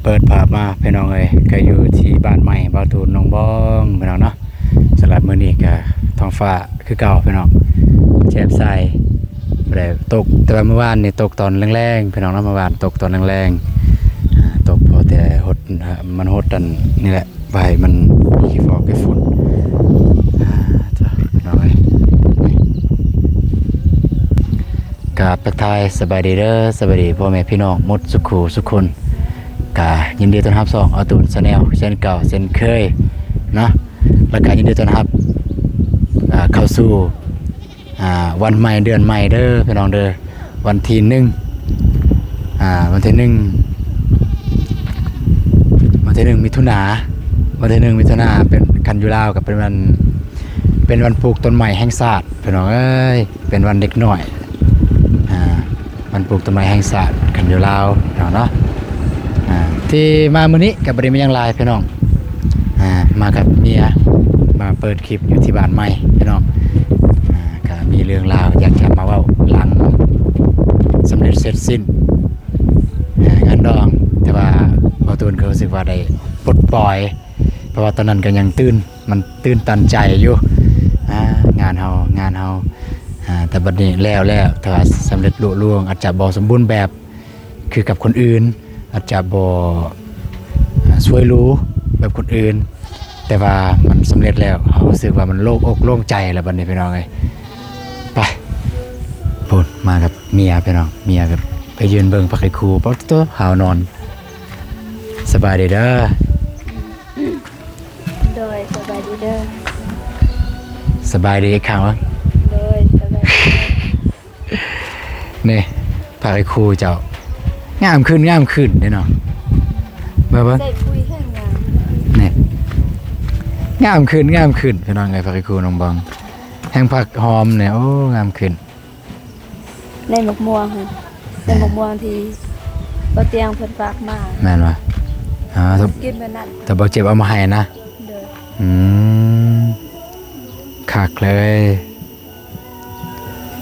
เปิดภาพมาพี่น้องเอ้ยก็อยู่ที่บ้านใหม่บ่าวตูนน้องบ้องพี่น้องเนาะสำหรับมื้อนี้ก็ท้องฟ้าคือเก่าพี่น้องแจ่มใสบ่ได้ตกแต่ว่าเมื่อวานนี่ตกตอนแรงๆพี่น้องเนาะเมื่อวานตกตอนแรงๆตกพอแต่หดมันหดอันนี่แหละใบมันมีขี้ฟอกขี้ฝุ่นจ้ะพี่น้องเอ้ยกราบทักทายสบายดีเด้อสบายดีพ่อแม่พี่น้องหมดสุขุสุขคนกายินดีต้อนรับ2เอาตูนชาแนลเช่นเก่าเช่นเคยเนาะแล้วก็ยินดีต้อนรับเข้าสู่วันใหม่เดือนใหม่เด้อพี่น้องเด้อวันที่1วันที่1มิถุนาวันที่1มิถุนาเป็นกันอยู่ลาวกับเป็นวันปลูกต้นใหม่แห่งชาติพี่น้องเอ้ยเป็นวันเด็กหน่อยวันปลูกต้นไม้แห่งชาติกันอยู่ลาวเนาะที่มามื้อนี้กับบริมายังลายพี่น้องมากับเมียมาเปิดคลิปอยู่ที่บ้านใหม่พี่น้องก็มีเรื่องราวอยากจะมาเว้าหลังสำเร็จเสร็จสิ้นงานดองแต่ว่าพอตูนก็รู้สึกว่าได้ปลดปล่อยเพราะว่าตอนนั้นก็ยังตื่นตันใจอยู่งานเฮาแต่บัดนี้แล้วถ้าสำเร็จลุล่วงอาจจะบ่สมบูรณ์แบบคือกับคนอื่นอาจจะบ่ช่วยรู้แบบคนอื่นแต่ว่ามันสำเร็จแล้วเขารู้สึกว่ามันโล่งอกโล่งใจแล้วบัดนี้พี่น้องเอ้ยไปพูดมากับเมียพี่น้องเมียกับไปยืนเบิ่งพักไอ้ครูปั๊บตัวหาวนอนสบายดีเด้อโดยสบายดีเด้อสบายดีอีกครั้งวะโดยสบายดีนี่พักไอ้ครูเจ้างามขึ้นเด้เนาะเบิ่งใส่คุยแค่งามนี่งามขึ้นพี่น้องไงพักไอ้ครูน้องบังแห้งผักหอมเนี่ยโอ้งามขึ้นในหมกม่วงค่ะในหมกม่วงที่บ่เตียงเพิ่นฝากมาแม่นบ่กินมื้อนั้นแต่บ่เจ็บเอามาให้นะเด้อคักเลย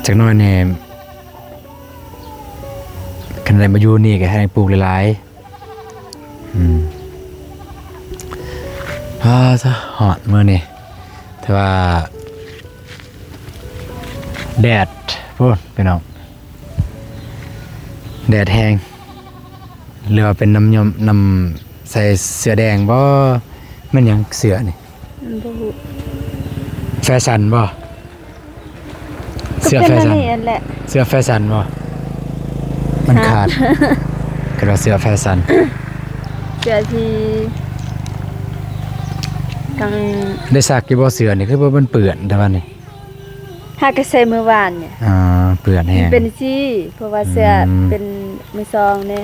จักหน่อยนี่คันได้มาอยู่นี่ก็ให้ปลูกหลายๆซะฮอดมื้อนี้แต่ว่าแดดพูดพี่น้องแดดแห้งหรือว่าเป็นน้ำใส่เสื้อแดงบ่มันยังเสื้อนี่บ่ฮู้แฟชั่นบ่เสื้อแฟชั่นแหละเสื้อแฟชั่นบ่มันขาดก็ว่าเสื้อแฟชั่นเสื้อที่กังได้ซักอยู่บ่เสื้อนี่คือบ่มันเปื้อนแต่ว่านี่หากใส่มื้อวานเนี่ยเปื้อนแห้งเป็นซี่เพราะว่าเสื้อเป็นมือซองเนี่ย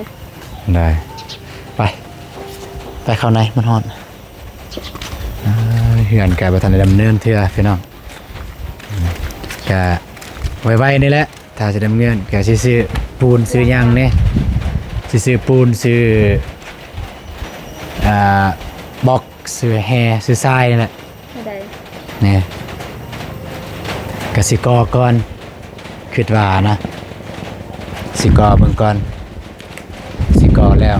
ได้ไปเข้าในมันฮ้อนเฮือนก็บ่ทันได้ดำเนินเทื่อพี่น้องก็ไวๆนี่แหละถ้าจะดำเนินก็สิซื้อปูนซื้อหยังนี่สิซื้อปูนซื้อบล็อกซื้อแฮซื้อทรายนี่แหละได้นี่กสิกรก่อนคิดว่านะสิกรเบิ่งก่อนสิกรแล้ว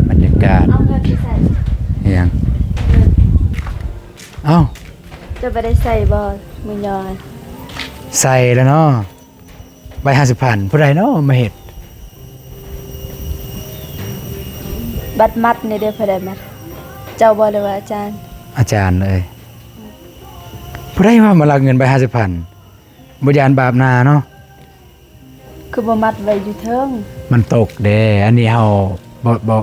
บรรยากาศยังจะไปได้ใส่บอลมือยอนใส่แล้วเนาะใบ50,000ผู้ใดเนาะมาเห็ดบัดมัดในเดือนพฤษภาคมเจ้าบอลเลยว่าอาจารย์เลยผู้ใดมาลักเงินใบ50,000บ่ยานบาปนาเนาะคือบ่มัดไว้อยู่เทิงมันตกเด้อันนี้เฮาบ่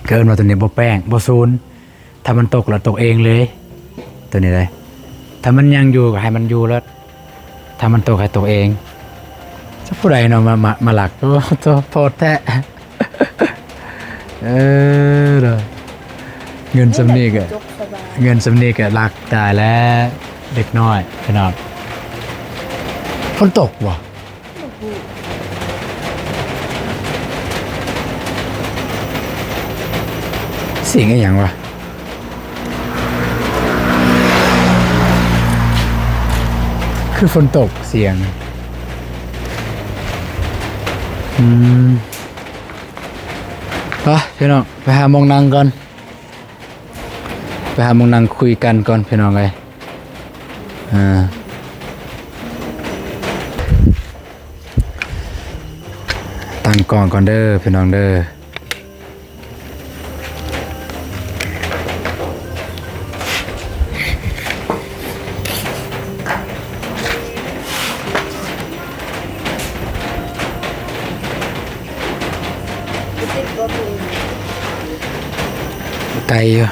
เกินว่าตัวนี้บ่แป้งบ่ซูนถ้ามันตกแล้วตกเองเลยตัวนี้เลยถ้ามันยังอยู่ก็ให้มันอยู่แล้วถ้ามันตกให้ตกเองจะผู้ใดเนาะมาหลักตัวโพดแท้เด้อเงินสำนีก็หลักตายแล้วเด็กน้อยพี่น้องฝนตกบ่เสียงอะไรอย่างวะ คือฝนตกเสียงไปพี่น้องไปหาหมองนั่งก่อนไปหาหมองนั่งคุยกันก่อนพี่น้องเลยตั้งกล้องก่อนเด้อพี่น้องเด้อไกลอยู่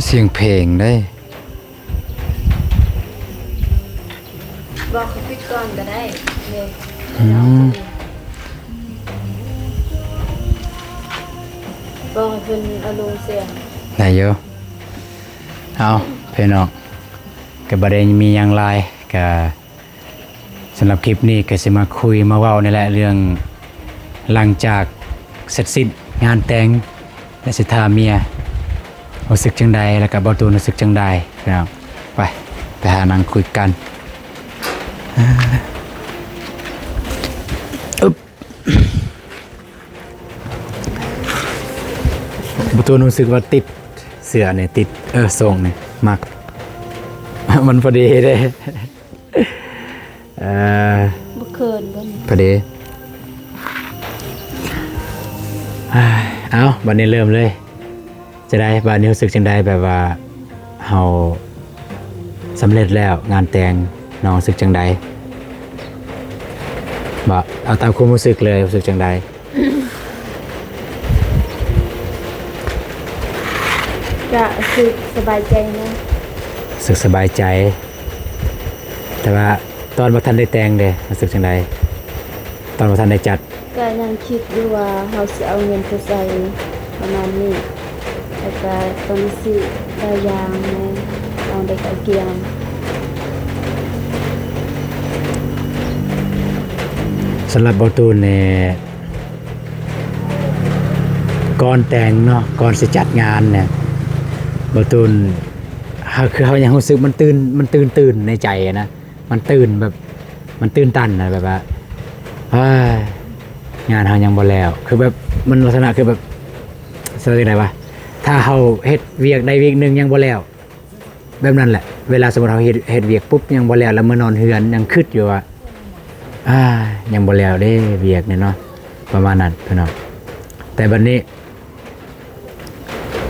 เสียงเพลงได้บอกเขาปิดก่อนก็ได้เลย บอกให้เพิ่นเอาลงเสียง ได้เยอะเอาพี่น้องกับประเด็นมีอย่างไรกับสำหรับคลิปนี้ก็จะมาคุยมาเว้านี่แหละเรื่องหลังจากเสร็จสิ้นงานแต่งและสิทธาเมียรู้สึกจังใดแล้วก็บ่ตูนรู้สึกจังใดพี่น้องไปหานั่งคุยกันบ่ตูนรู้สึกว่าติดเสื้อเนี่ยติดทรงเนี่ยมัก มันพอดีเด้บ่เคินบ่นี่พอดีเอาบัดนี้เริ่มเลยจะได้บัดนี้รู้สึกจังใดแบบว่าเฮาสำเร็จแล้วงานแต่งน้องรู้สึกจังใดบ่เอาตามความรู้สึกเลยรู้สึกจังใด ก็คือสบายใจนะ รู้สึกสบายใจแต่ว่าตอนบ่ทันได้แต่งเด้รู้สึกจังใดตอนบ่ทันได้จัดก็ยังคิดอยู่ว่าเฮาสิเอาเงินไปใส่ประมาณนี้แล้วก็ต้องสิได้ยางแม่ต้องได้กระเกียง สำหรับบ่ตูนเนี่ยก่อนแต่งเนาะก่อนสิจัดงานเนี่ยบ่ตูนคือเขายังรู้สึกมันตื่นในใจนะมันตื่นแบบมันตื่นตันนะแบบว่าเฮ้ยงานเฮายังบ่แล้วคือแบบมันลักษณะคือแบบแสดงได้ว่าถ้าเฮาเฮ็ดเวียกใดเวียกหนึงยังบ่แล้วแบบนั้นแหละเวลาสมมุติเฮาเฮ็ดเวียกปุ๊บยังบ่แล้วแล้วมื้อนอนเฮือนยังคิดอยู่ว่ายังบ่แล้วเด้เวียกเนี่ยเนาะประมาณนั้นพี่น้องแต่บัดนี้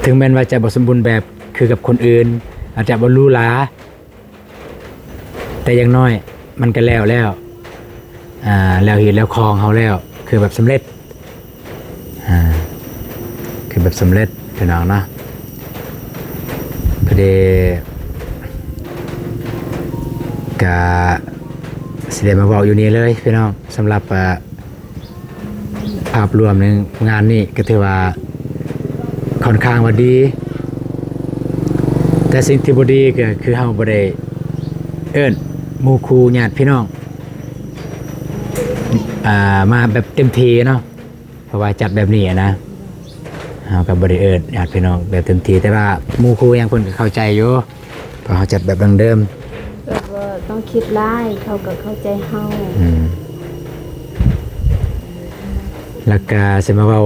ถึงแม้ว่าจะบ่สมบูรณ์แบบคือกับคนอื่นอาจจะบ่หรูหราแต่อย่างน้อยมันก็แล้วแล้วเห็นแล้วคลองเฮาแล้วคือแบบสำเร็จคือแบบสำเร็จพี่น้องเนาะพอดีกะสิได้มาเว้าอยู่นี่เลยพี่น้องสำหรับภาพรวมในงานนี้ก็ถือว่าค่อนข้างว่าดีแต่สิ่งที่บ่ดีก็คือเฮาบ่ได้เอิ้นหมู่คู่ญาติพี่น้องมาแบบเต็มทีเนาะเพราะว่าจัดแบบนี้นะเฮาก็บ่ได้เอิ้นญาติพี่น้องแบบเต็มทีแต่ว่าหมู่คู่ยังเพิ่นก็เข้าใจอยู่เพราะเฮาจัดแบบดังเดิมแบบว่าต้องคิดร้ายเขาก็เข้าใจเฮาแล้วก็สิมาเว้า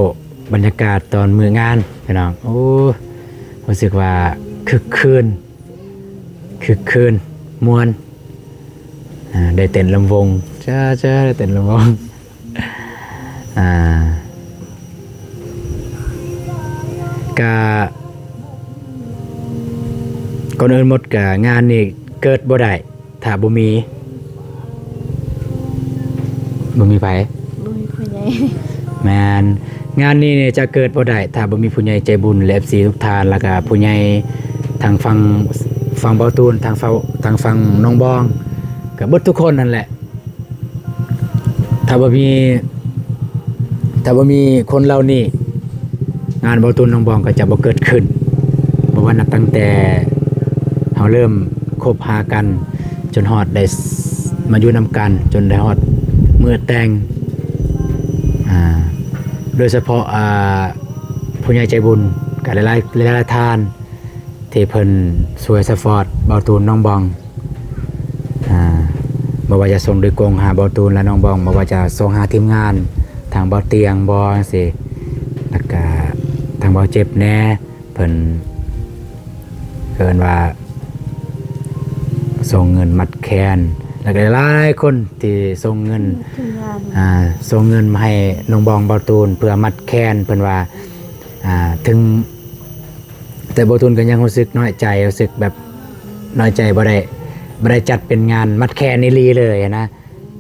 บรรยากาศตอนมื้องานพี่น้องโอ้รู้สึกว่าคึกคืนม่วนได้เต้นลำวงจ้าได้เต้นลำวงกะก่อนอื่นหมดกะงานนี่เกิดบ่ได้ถ้าบ่มีไผบ่มีผู้ใหญ่แม่นงานนี้เนี่ยจะเกิดบ่ได้ถ้าบ่มีผู้ใหญ่ใจบุญและ FC ทุกท่านแล้วก็ผู้ใหญ่ทางฝั่งเบาตูนทางฝั่งน้องบองก็เบิดทุกคนนั่นแหละถ้าบ่มีคนเหล่านี้งานเบาตูนน้องบองก็จะบ่เกิดขึ้นเพราะว่านับตั้งแต่เฮาเริ่มคบหากัน จนฮอดได้มาอยู่นำกันจนได้ฮอดมื้อแต่งโดยเฉพาะผู้ใหญ่ใจบุญกับหลายๆท่านที่เพิ่นช่วยซัพพอร์ตเบาตูนน้องบองบ่ว่าจะส่งโดยกงหาเบาตูนและน้องบองบ่ว่าจะส่งหาทีมงานทางเบาเตียงบ่จังซี่แล้วก็ทางเบาเจ็บแน่เพิ่นเกินว่าส่งเงินมัดแคนแล้วก็หลายคนที่ส่งเงินส่งเงินมาให้น้องบองเบาตูนเพื่อมัดแคนเพิ่นว่าถึงแต่เบาตูนก็ยังรู้สึกน้อยใจรู้สึกแบบน้อยใจบ่ได้จัดเป็นงานมัดแคนนี่ลีเลยนะ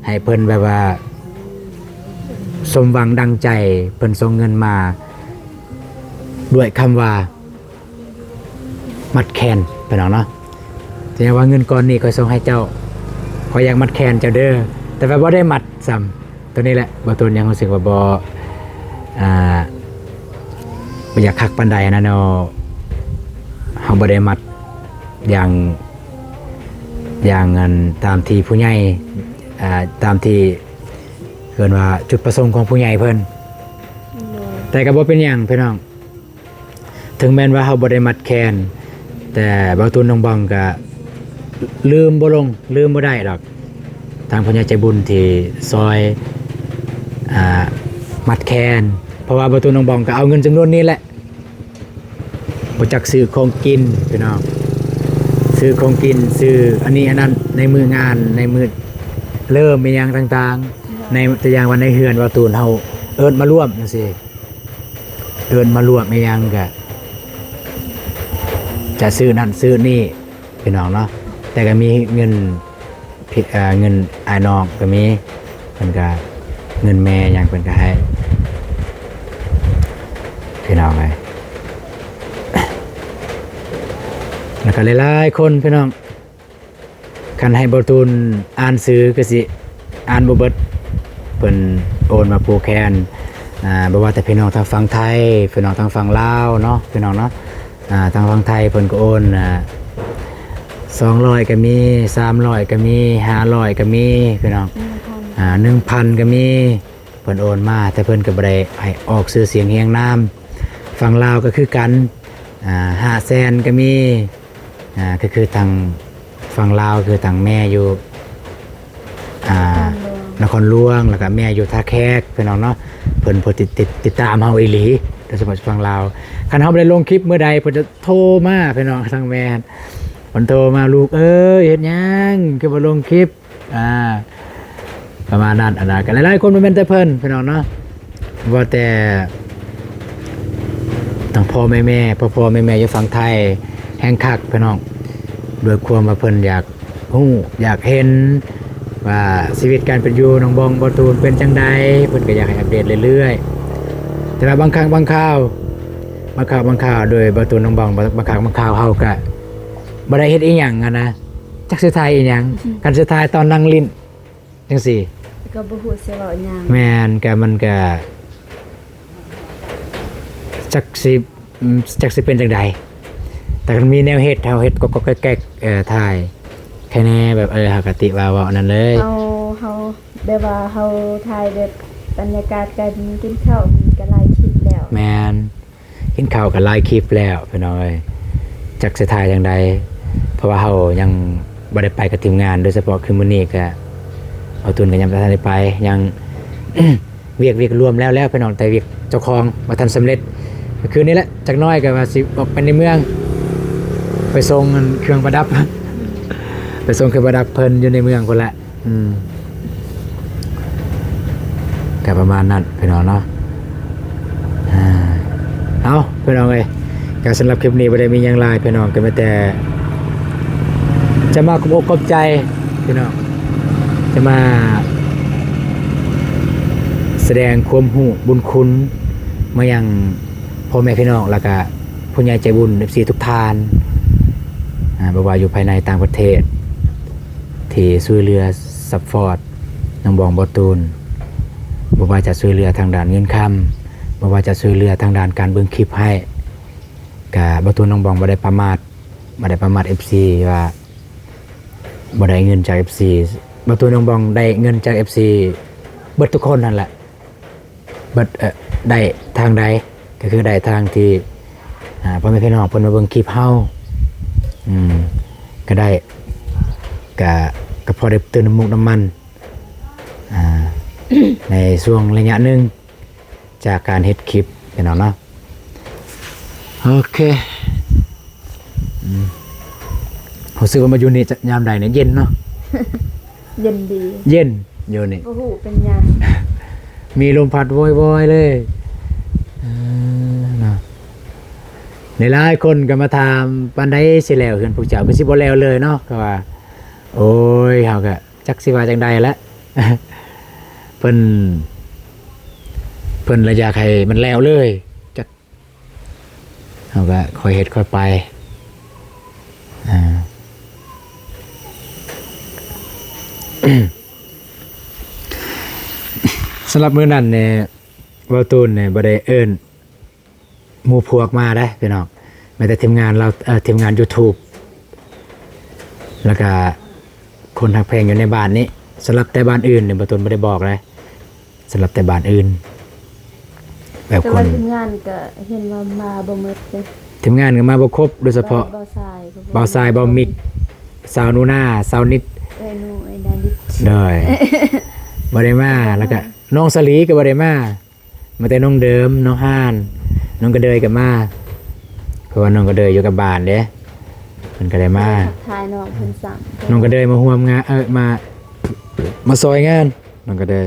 ให้เพิ่นแบบว่าสมหวังดังใจเพิ่นส่งเงินมาด้วยคำว่ามัดแคนพี่น้องเนาะแสดงว่าเงินก้อนนี้ก็ส่งให้เจ้าขออยากมัดแคนเจ้าเด้อแต่ว่าบ่ได้มัดซ้ำตัวนี้แหละบ่ตูนยังรู้สึกว่าบ่อยากคักปานใดนะเนาะเฮาบ่ได้มัดอย่างอันตามที่ผู้ใหญ่ตามที่เกินว่าจุดประสงค์ของผู้ใหญ่เพิ่นแต่ก็บ่เป็นหยังพี่น้องถึงแม้ว่าเฮาบ่ได้มัดแคนแต่บ่ตูนน้องบองก็ลืมบ่ได้ดอกทางผู้ใหญ่ใจบุญที่ซอยมัดแคนเพราะว่าบ่ตูนน้องบองก็เอาเงินจำนวนนี้แหละบ่จักซื้อของกินพี่น้องซื้อของกินซื้ออันนี้อันนั้นในมืองานในมือเริ่มมีอย่างต่างๆในตัวอย่างวันในเฮือนบ่ตูนเฮาเอิ้นมาร่วมจังซี่เอิ้นมาร่วมมีอย่างก็จะซื้อนั่นซื้อนี่พี่น้องเนาะแต่ก็มีเงินอ้ายน้องก็มีเพิ่นก็เงินแม่หยังเพิ่นก็ให้พี่น้องไงแล้วก็หลายๆคนพี่น้องคันให้บ่ตูนอ่านซื้อก็สิอ่านบ่เบิดเพิ่นโอนมาผูกแขนบ่ว่าแต่พี่น้องทางฝั่งไทยพี่น้องทางฝั่งลาวเนาะพี่น้องเนาะทางฝั่งไทยเพิ่นก็โอน200ก็มี300ก็มี500ก็มีพี่น้อง1,000ก็มีเพิ่นโอนมาแต่เพิ่นก็บ่ได้ให้ออกชื่อเสียงเรียงนามฝั่งลาวก็คือกัน500,000ก็มีก็คือทางฝั่งลาวคือทางแม่อยู่นครหลวงแล้วก็แม่อยู่ท่าแขกพี่น้องเนาะเพิ่นติดตามเฮาอีหลีโดยเฉพาะฝั่งลาวคันเฮาบ่ได้ลงคลิปเมื่อใดเพิ่นจะโทรมาพี่น้องทางแม่เพิ่นโทรมาลูกเอ้ยเฮ็ดหยังคือบ่ลงคลิปประมาณนั้นก็หลายๆคนบ่แม่นแต่เพิ่นพี่น้องเนาะว่าแต่ทั้งพ่อแม่อยู่ฝั่งไทยแห่งคักพี่น้องด้วยความว่าเพิ่นอยากฮู้อยากเห็นว่าชีวิตการเป็นอยู่น้องบองบ่ตูนเป็นจังใดเพิ่นก็อยากให้อัปเดตเรื่อยๆแต่ว่าบางครั้งบางข่าวโดยบ่ตูนน้องบองบางครั้งบางข่าวเฮาก็บ่ได้เฮ็ดอีหยังนะจักสิถ่ายอีหยังกันสิถ่ายตอนนั่งลิ้นจังซี่ก็บ่ฮู้สิเว้าหยังแม่นก็มันก็จักสิเป็นจังใดแต่มันมีแนวเฮ็ดเฮาเฮ็ดก็แก๊กถ่ายแค่แน่แบบหากติว่าเว้านั่นเลยเฮาแบบว่าเฮาถ่ายแบบบรรยากาศการกินข้าวก็หลายคลิปแล้วแม่นกินข้าวก็หลายคลิปแล้วพี่น้องเอ้ยจักสิถ่ายจังใดเพราะว่าเฮายังบ่ได้ไปกับทีมงานโดยเฉพาะคือมื้อนี้ก็เอาตุนก็ยังบ่ทันได้ไปยัง เวียกรวมแล้วพี่น้องแต่เวียกเจ้าของบ่ทันสำเร็จก็คือนี่แหละจักน้อยก็ว่าสิออกไปในเมืองไปส่งเครื่องประดับ ไปส่งเครื่องประดับเพิ่นอยู่ในเมืองพุ่นแหละก็ประมาณนั้นพี่น้องเนาะเอาพี่น้องเอ้ยก็สำหรับคลิปนี้บ่ได้มีหยังหลายพี่น้องก็มีแต่จะมาขอบอกขอบใจพี่น้องจะมาแสดงความรู้บุญคุณมายังพ่อแม่พี่น้องแล้วก็ผู้ใหญ่ใจบุญ FC ทุกท่านบ่ว่าอยู่ภายในต่างประเทศที่ช่วยเหลือซัพพอร์ตน้องบองบ่ตูนบ่ว่าจะช่วยเหลือทางด้านเงินคำบ่ว่าจะช่วยเหลือทางด้านการเบิ่งคลิปให้ก็บ่ตูนน้องบองบ่ได้ประมาท FC ว่า บ่ได้เงินจาก FC บ่ตัวน้องบองได้เงินจาก FC เบิดทุกคนนั่นแหละเบิดได้ทางใดก็คือได้ทางที่พ่อแม่พี่น้องเพิ่นมาเบิ่งคลิปเฮาก็ได้ก็พอได้เติมน้ำมูกน้ำมันในช่วงระยะหนึงจากการเฮ็ดคลิปพี่น้องเนาะโอเครู้สึกว่ามาอยู่นี่จะยามใดเนี่ยเย็นเนาะ เย็นดี เย็นอยู่นี่ โอ้โหเป็นหยัง มีลมพัดโวอยๆเลยนะในหลายคนก็มาถามปันไดสิแล้วเฮือนผู้เจ้าก็สิบ่แล้วเลยเนาะก็ว่าโอ้ยเฮาก็จักสิว่าจังใดแล้ว เพิ่นระยะใครมันแล้วเลยจักเฮาก็ค่อยเฮ็ดค่อยไปสำหรับมื้อนั้นเนี่ยเว้าตูนเนี่ยบ่ได้เอิ้นหมู่พวกมาได้พี่น้องแม้แต่ทีมงานเราทีมงาน YouTube แล้วก็คนทางเพลงอยู่ในบ้านนี้สำหรับแต่บ้านอื่นเนี่ยเว้าตูนบ่ได้บอกเลยสำหรับแต่บ้านอื่นแบบ แต่ ค ว่าน ทีมงานก็เห็นว่ามาบ่หมดเลย ทีมงานก็มาบ่ครบโดยเฉพาะ บ่ทรายก็ บ่าวทรายบ่าวมิกสาวนูนาสาวนิด ไอ้หนูไอ้นาดิ ได้ บ่ได้มาแล้วก็น้องสลีก็บ่ได้มาแต่น้องเดิมน้องห่านน้องกระเดยก็มาเพราะว่าน้องกระเดยอยู่กับบ้านเด้เพิ่นก็ได้มา ทักทายน้องเพิ่นสั่ง น้องกระเดยมาร่วมงานมาซอยงานน้องกระเดย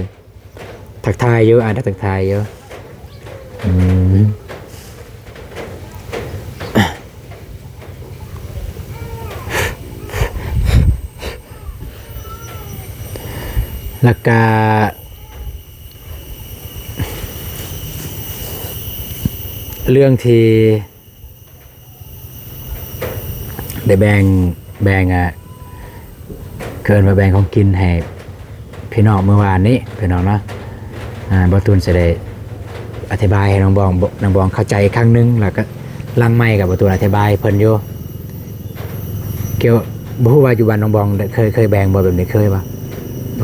ทักทายอยู่ทักทายอยู่แล้วก็เรื่องที่ได้แบ่งเกินมาแบ่งของกินให้พี่น้องเมื่อวานนี้พี่น้องเนาะบอตูนจะได้อธิบายให้น้องบองเข้าใจครั้งนึงแล้วก็ลังไม้กับบอตูนอธิบายเพิ่นอยู่เกี่ยวบ่ฮู้ว่าอยู่บ้านน้องบองเคยแบ่งบ่แบบนี้เคยบ่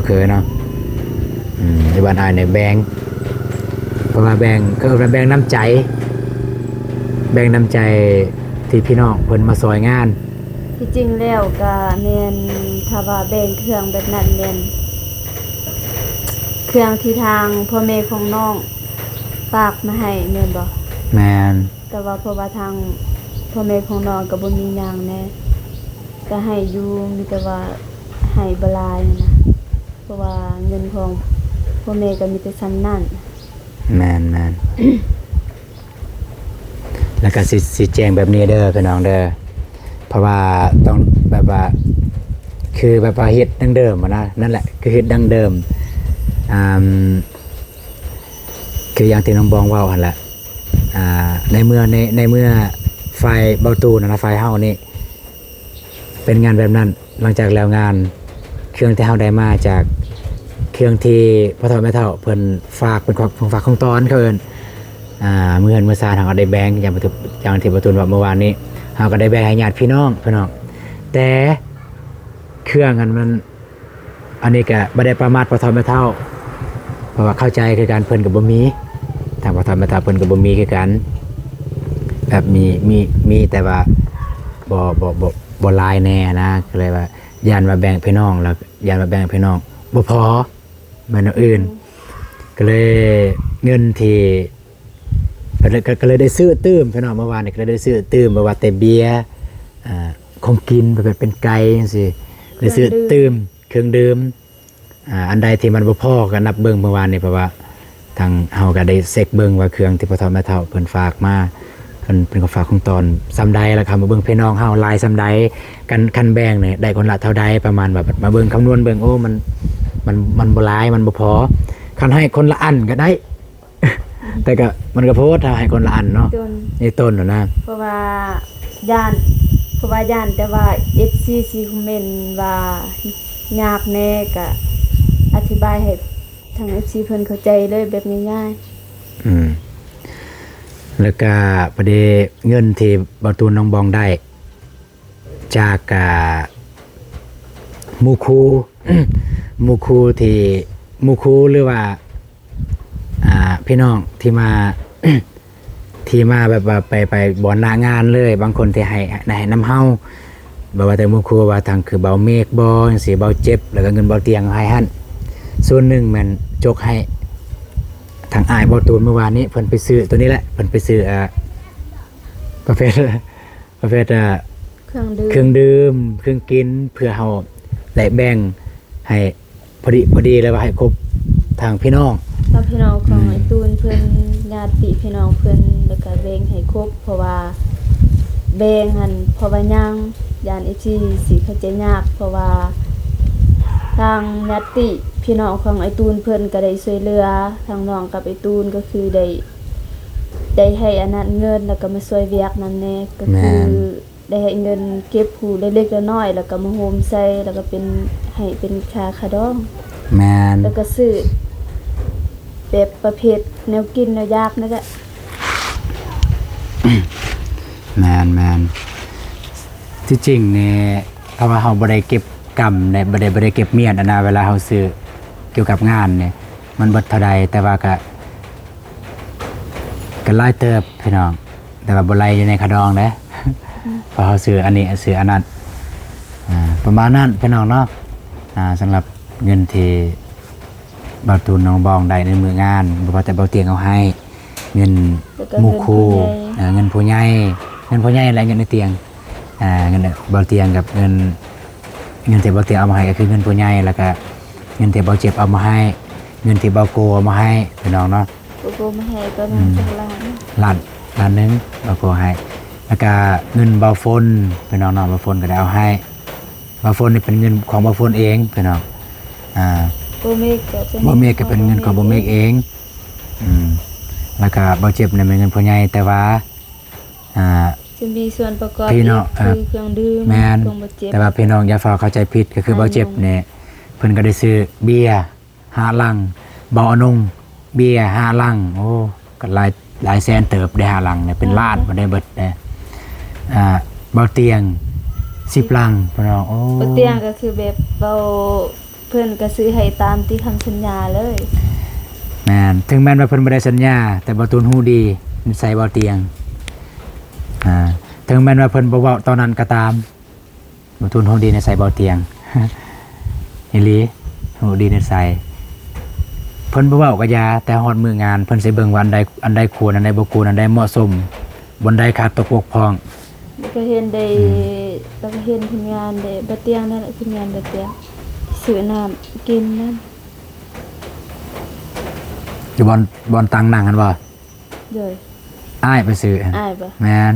เคยเนาะอยู่บ้านอ้ายเนี่ยแบ่งเพราะว่าแบ่งก็แบ่งน้ำใจที่พี่น้องเพิ่นมาซอยงาน ที่จริงแล้วก็แม่นถ้าว่าแบ่งเครื่องแบบนั้นแม่นเครื่องที่ทางพ่อแม่ของน้องฝากมาให้แม่นบ่ แมน แต่ว่าเพราะว่าทางพ่อแม่ของน้องก็บ่มีหยังแน่ก็ให้อยู่มีแต่ว่าให้บ่หลายนะเพราะว่าเงินของพ่อแม่ก็มีแต่ซ้ำนั่น แมน แล้วก็สิแจ้งแบบนี้เด้อพี่น้องเด้อเพราะว่าต้องแบบว่าคือแบบว่าเฮ็ดดั้งเดิมนะนั่นแหละคือเฮ็ดดั้งเดิมคืออย่างที่น้องบองเว้าหั่นแหละในเมื่อไฟเบาตูนะไฟเฮานี่เป็นงานแบบนั้นหลังจากแล้วงานเครื่องที่เฮาได้มาจากเครื่องที่พ่อเฒ่าแม่เฒ่าเพิ่นฝากเป็นของฝากของตอนเขาเอิ้นเมื่อซาทางก็ได้แบ่งอย่างที่ประตูนว่าเมื่อวานนี้เฮาก็ได้แบ่งให้ญาติพี่น้องแต่เครื่องอันนี้ก็บ่ได้ประมาทพ่อเฒ่าแม่เฒ่าเพราะว่าเข้าใจคือการเพิ่นก็บ่มีทางพ่อเฒ่าแม่เฒ่าเพิ่นก็บ่มีคือกันแบบมีแต่ว่าบ่หลายแน่นะก็เลยว่าย่านมาแบ่งพี่น้องแล้วย่านมาแบ่งพี่น้องบ่พอแม่นอื่นก็เลยเงินที่ก็เลยได้ซื้อตื้มพี่น้องเมื่อวานนี่ก็เลยได้ซื้อตื้มบ่ว่าแต่เบียร์ของกินเป็นไก่จังซี่ได้ซื้อตื้มเครื่องดื่มอันใดที่มันบ่พอก็นับเบิ่งเมื่อวานนี่เพราะว่าทางเฮาก็ได้เช็คเบิ่งว่าเครื่องที่พ่อเฒ่าแม่เฒ่าเพิ่นฝากมาเพิ่นเป็นของฝากของตอนซ้ำใดแล้วครับมาเบิ่งพี่น้องเฮาลายซ้ำใดกันคันแบ่งนี่ได้คนละเท่าใดประมาณแบบมาเบิ่งคำนวณเบิ่งโอ้มันบ่หลายมันบ่พอคันให้คนละอันก็ได้ แต่ก็มันก็โพสให้คนละอันเนาะนี่ต้นนะ เพราะว่าย่านแต่ว่า FC สิคอมเมนต์ว่ายากแน่ก็อธิบายให้ทาง FC เพิ่นเข้าใจเลยแบบง่ายๆ แล้วก็ประเดเงินที่บอตูนน้องบองได้จาก หมู่ครู หมู่ครูที่หมู่ครูหรือว่าพี่น้องที่มา ที่มาแบบว่าไปบ่อนหน้างานเลยบางคนที่ให้น้ำเฮาบอกว่าแต่หมู่ครูว่าทางคือเบาเมฆบ่จังซี่เบาเจ็บแล้วก็เงินเบาเตียงให้หั่นส่วนหนึ่งมันจกให้ทางอ้ายเบาตูนเมื่อวานนี้เพิ่นไปซื้อตัวนี้แหละเพิ่นไปซื้อประเภท เครื่องดื่ม เครื่องดื่มเครื่องกินเพื่อเฮาได้แบ่งให้พอดีแล้วว่าให้ครบทางพี่น้อง ถ้าพี่น้องของไอ้ตูนเพิ่นญาติพี่น้องเพิ่นแล้วก็แบ่งให้ครบเพราะว่าแบ่งหันเพราะว่ายังยานไอ้ที่สิเข้าใจยากเพราะว่าทางญาติพี่น้องของไอ้ตูนเพิ่นก็ได้ช่วยเหลือทางน้องกับไอ้ตูนก็คือได้ให้อันนั้นเงินแล้วก็มาช่วยเวียกนั่นแน่ก็คือได้ให้เงินเก็บผู้เล็กๆน้อยๆแล้วก็มาโฮมใส่แล้วก็เป็นให้เป็นค่าขดอง แม่น แล้วก็ซื้อแบบประเภทแนวกินแนวยากนั่นแหละ แม่นที่จริงเนี่ยเพราะว่าเฮาบ่ได้เก็บกรรมเนี่ยบ่ได้เก็บเมียนอันนะเวลาเฮาซื้อเกี่ยวกับงานเนี่ยมันเบิดเท่าใดแต่ว่าก็หลายเติบพี่น้องแต่ว่าบ่ไหลอยู่ในขะดองเด้ เพราะเฮาซื้ออันนี้ซื้ออันนั้นประมาณนั้นพี่น้องเนาะสำหรับเงินที่บ่าวตูนน้องบองได้ในมืองานบ่ว่าแต่บ่าวเตียงเอาให้เงิน แล้วก็ หมู่ครู เงินผู้ใหญ่ เงินผู้ใหญ่และเงินในเตียงเงินบ่าวเตียงกับเงินที่บ่าวเตียงเอามาให้ก็คือเงินผู้ใหญ่แล้วก็เงินที่บ่าวเจ็บเอามาให้เงินที่บ่าวโกเอามาให้พี่น้องเนาะ โกโก้มาให้ก็นำจากร้าน ล้านหนึงบ่าวโกให้แล้วก็เงินบ่าวฝนพี่น้องเนาะบ่าวฝนก็ได้เอาให้บ่าวฝนนี่เป็นเงินของบ่าวฝนเองพี่น้องโบเมกก็เป็น บ่เมฆก็เป็นเงินของบ่เมฆเองแล้วก็บ่าวเจ็บเนี่ยเป็นเงินผู้ใหญ่แต่ว่าจะมีส่วนประกอบ พี่น้อง คือเครื่องดื่ม แม่น ของบ่เจ็บ แต่ว่าพี่น้องอย่าฝากเข้าใจผิดก็คือบ่าวเจ็บเนี่ยเพิ่นก็ได้ซื้อเบียร์5ลังบ่าวอนงเบียร์5ลังโอ้ก็หลายแสนเติบได้5ลังเนี่ยเป็นล้านบ่ได้เบิดเด้บ่าวเตียง10ลังพี่น้องโอ้ บ่เตียงก็คือแบบเบาเพิ่นก็ซื้อให้ตามที่คำสัญญาเลย แม่นถึงแม้ว่าเพิ่นบ่ได้สัญญาแต่บ่าวตูนฮู้ดีนิสัยบ่าวเตียงถึงแม้ว่าเพิ่นบ่เว้าตอนนั้นก็ตามบ่าวตูนฮู้ดีนิสัยบ่าวเตียง อีหลีฮู้ดีนิสัยเพิ่นบ่เว้าก็อย่าแต่ฮอดมื้องานเพิ่นสิเบิ่งว่าอันใดควรอันใดบ่ควรอันใดเหมาะสมบนใดขาดตกบกพร่อง แล้วก็เห็นได้แล้วก็เห็นผลงานได้บ่เตียงนั่นแหละผลงานบ่เตียงซื้อน้ำกินนั่น อยู่บอนตังนั่งกันบ่ โดย อ้ายไปซื้อ อ้ายบ่ แม่น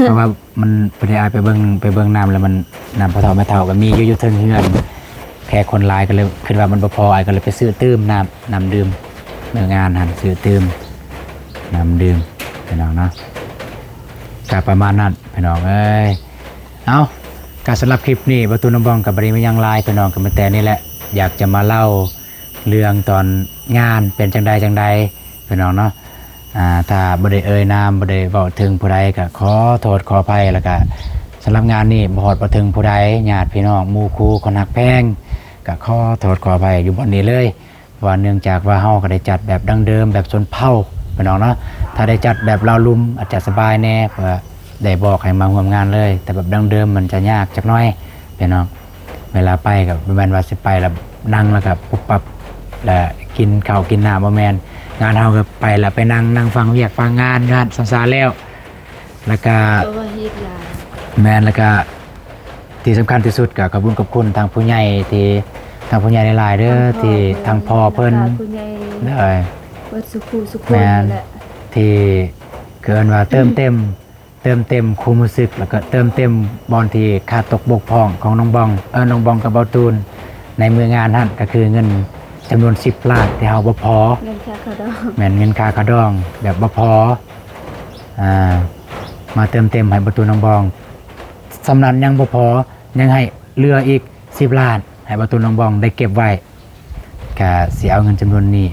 เพราะว่ามันเพิ่นให้อ้ายไปเบิ่งน้ำแล้วมันน้ำพอเท่าไม่เท่าก็มีอยู่เทิงเฮือนแค่คนหลายก็เลยคิดว่ามันบ่พออ้ายก็เลยไปซื้อตื้มน้ำดื่มเมื่องานหั่นซื้อตื้มน้ำดื่มพี่น้องเนาะก็ประมาณนั้นพี่น้องเอ้ยเอาการสำหรับคลิปนี้ประตูน้ำบองกับบริมายังลายพี่น้องกับมาแต่นี่แหละอยากจะมาเล่าเรื่องตอนงานเป็นจังใดพี่น้องเนาะถ้าบ่ได้เอ่ยนามบ่ได้เว้าถึงผู้ใดก็ขอโทษขออภัยแล้วก็สำหรับงานนี้บ่ฮอดบ่ถึงผู้ใดญาติพี่น้องหมู่คู่คนฮักแพงก็ขอโทษขออภัยอยู่บ่นี้เลยเพราะว่าเนื่องจากว่าเฮาก็ได้จัดแบบดั้งเดิมแบบชนเผ่าพี่น้องเนาะถ้าได้จัดแบบเราลุมอาจจะสบายแน่เพราะว่าได้บอกให้มาร่วมงานเลยแต่แบบดั้งเดิมมันจะยากจักหน่อยพี่น้องเวลาไปก็แม่นว่าสิไปแล้วนั่งแล้วก็ปุ๊บปั๊บแล้วกินข้าวกินน้ำบ่แม่นงานเฮาก็ไปแล้วไปนั่งฟังเวียกฟังงานซาแล้วแล้วก็ เพราะว่าเฮ็ดหลาย แม่นแล้วก็ที่สำคัญที่สุดก็ขอบคุณทางผู้ใหญ่ที่ทางผู้ใหญ่หลายๆเด้อที่ทางพ่อเพิ่น ผู้ใหญ่ ได้ เบิดสุขุสุขคน แม่น นั่นแหละ ที่เกินว่าเติมเต็มความรู้สึกแล้วก็เติมเต็มบอลที่ขาดตกบกพร่องของน้องบองน้องบองกับเบาตูนในมืองานนั่นก็คือเงินจำนวน10ล้านที่เฮาบ่พอ เงินค่าขาวดอก แม่นเงินค่าขะดองแบบบ่พอมาเติมเต็มให้เบาตูนน้องบองสำนั้นยังบ่พอยังให้เหลืออีก10ล้านให้เบาตูนน้องบองได้เก็บไว้ก็สิเอาเงินจำนวนนี้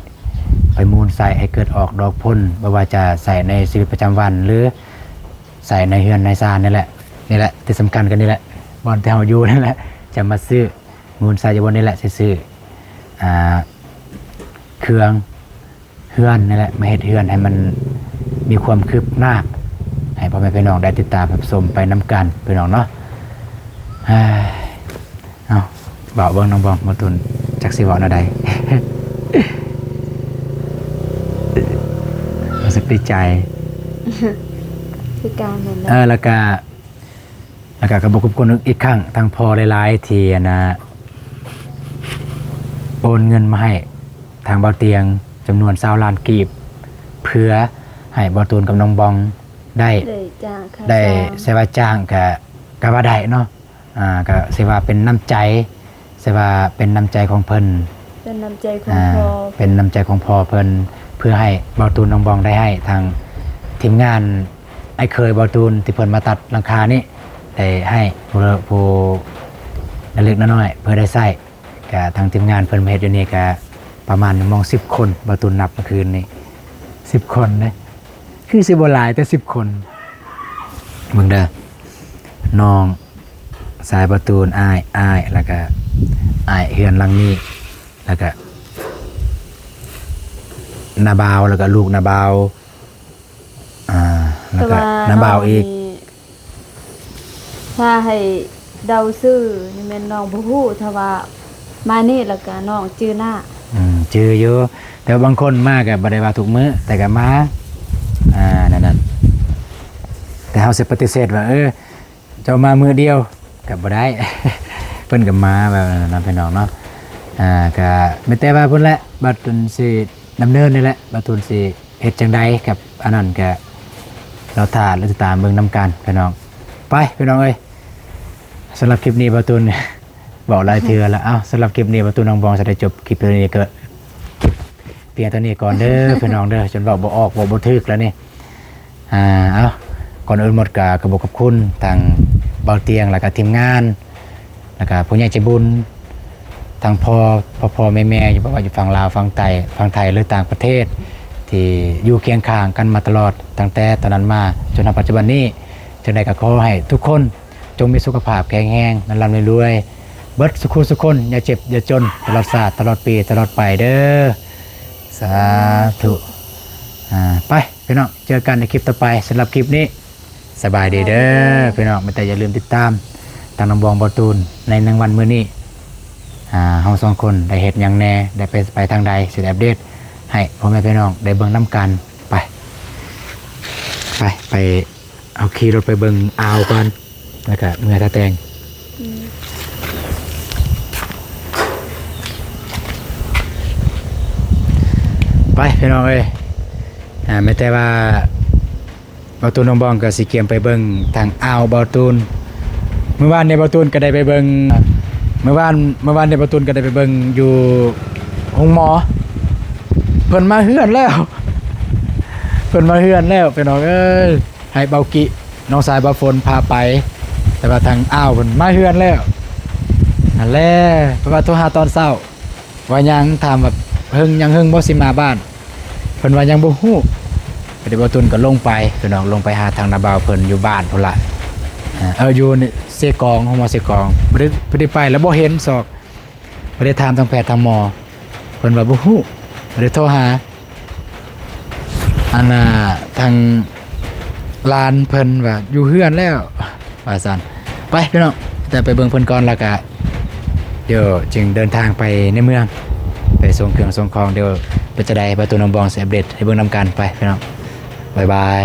ไปมูลใส่ให้เกิดออกดอกพ้นบ่ว่าจะใส่ในชีวิตประจำวันหรือใส่ในเฮือนในซานนี่แหละที่สำคัญกันนี่แหละบอนที่เฮาอยู่นั่นแหละ จะมาซื้อมูลทรายอยู่บนนี่แหละซื้อเครื่องเฮือนนี่แหละมาเฮ็ดเฮือนให้มันมีความคืบหน้าให้พ่อแม่พี่น้องได้ติดตามรับชมไปน้ำกันพี่น้องเนาะเอาบ่าวเบิ่งน้องบองมาตุนจักสิเว้าแนวใด รู้สึกดีใจ คือการนั่นแหละ แล้วก็กระบอกกับคนอีกครั้งทางพอหลายๆทีนะโอนเงินมาให้ทางเบาเตียงจำนวน20 ล้านกีบเพื่อให้เบาตูนกับน้องบองได้ จ้างค่ะ ได้เสว่าจ้างกับว่าได้เนาะก็เสว่าเป็นน้ำใจเสว่าเป็นน้ำใจของเพิ่น เป็นน้ำใจของพ่อ เป็นน้ำใจของพ่อเพิ่นเพื่อให้เบาตูนน้องบองได้ให้ทางทีมงานไอ้เคยเบาตูนที่เพิ่นมาตัดหลังคานี่ได้ให้ผู้เล็กน้อยเพื่อได้ใช้กับทางทีมงานเพิ่นมาเฮ็ดอยู่นี่ก็ประมาณมอง10 คนเบาตูนนับเมื่อคืนนี้10 คนเด้คือสิบ่หลายแต่10 คนเบิ่งเด้อน้องสายเบาตูนอ้ายแล้วก็อ้ายเฮือนหลังนี้แล้วก็นาบาวแล้วก็ลูกนาบาวแล้วก็นาบาวอีก ถ้าให้เดาซื้อนี่แม่นน้องบ่ฮู้ถ้าว่ามานี่แล้วก็น้องจื้อหน้า ชื่ออยู่แต่บางคนมากกับบริวารทุกมื้อแต่ก็มานั่นแต่เฮาสิปฏิเสธว่าเจ้ามามื้อเดียวก็บ่ได้ เพิ่นก็มาแบบนั้นพี่น้องเนาะก็ไม่แต่ว่าเพิ่นแหละบัดตุนสิดำเนินนี่แหละบัดตุนสิเฮ็ดจังใดกับอันนั้นก็เราถ่าเราติดตามเบิ่งนํกันพี่น้องไปพี่น้องเอ้ยสำหรับคลิปนี้บัดตุน บอกหลายเทื่อแล้วสำหรับคลิปนี้บัดตุนน้องบองจะได้จบคลิปตัวนี้ก็เพียงเท่านี้ก่อนเด้อ พี่น้องเด้อจนบอกบ่ออกบอกบ่ถึกแล้วนี่ก่อนอื่นหมดก็บอกขอบคุณทางเบาเตียงแล้วก็ทีมงานแล้วก็ผู้ใหญ่ใจบุญทางพ่อแม่อยู่บ่ว่าอยู่ฝั่งลาวฝั่งไทยหรือต่างประเทศที่อยู่เคียงข้างกันมาตลอดตั้งแต่ตอนนั้นมาจนถึงปัจจุบันนี้จังได๋ก็ขอให้ทุกคนจงมีสุขภาพแข็งแรงร่ำรวยเบิดสุขคนอย่าเจ็บอย่าจนตลอดชาติตลอดปีตลอดไปเด้อสาธุไปพี่น้องเจอกันในคลิปต่อไปสำหรับคลิปนี้สบายดีเด้อพี่น้องแต่อย่าลืมติดตามทางน้องบองบอตูนในวันมื้อนี้เฮา2 คนได้เฮ็ดหยังแน่ได้ไปทางใดสิอัปเดตให้พ่อแม่พี่น้องได้เบิ่งนํกันไปเอาขี่รถไปเบิ่งอ่าวก่อนแล้วก็เมื่อตาแตงไปพี่น้องเอ้ยไม่แต่ว่าบอตูนน้องบองก็สิเกียมไปเบิ่งทางอ่าวบอตูนเมื่อวานในบอตูนก็ได้ไปเบิ่งเมื่อวานในบอตูนก็ได้ไปเบิ่งอยู่ห้องหมอเพิ่นมาเฮือนแล้วพี่น้องเอ้ยให้เบากิน้องสายเบาฝนพาไปแต่ว่าทางอ่าวเพิ่นมาเฮือนแล้วนั่นแหละเพราะว่าโทรหาตอนเช้าว่ายังถามแบบเฮิงบ่สิมาบ้านเพิ่นว่ายังบ่ฮู้เดี๋ยวบ่ตุนก็ลงไปพี่น้องลงไปหาทางนาบ่าวเพิ่นอยู่บ้านพุ่นล่ะอยู่นี่เสกองห้องหมอเสกองบ่ได้ไปแล้วบ่เห็นศอกบ่ได้ถามทางแพทย์ทางหมอเพิ่นว่าบ่ฮู้บ่ได้โทรหาอันน่ะทางลานเพิ่นว่าอยู่เฮือนแล้วว่าซั่นไปพี่น้องแต่ไปเบิ่งเพิ่นก่อนแล้วก็เดี๋ยวจึงเดินทางไปในเมืองไปส่งเครื่องส่งของเดี๋ยวเป็นจะได้ประตูน้ำบองเสียเบ็ดให้เบิ่งนำกันไปพี่น้องบ๊ายบาย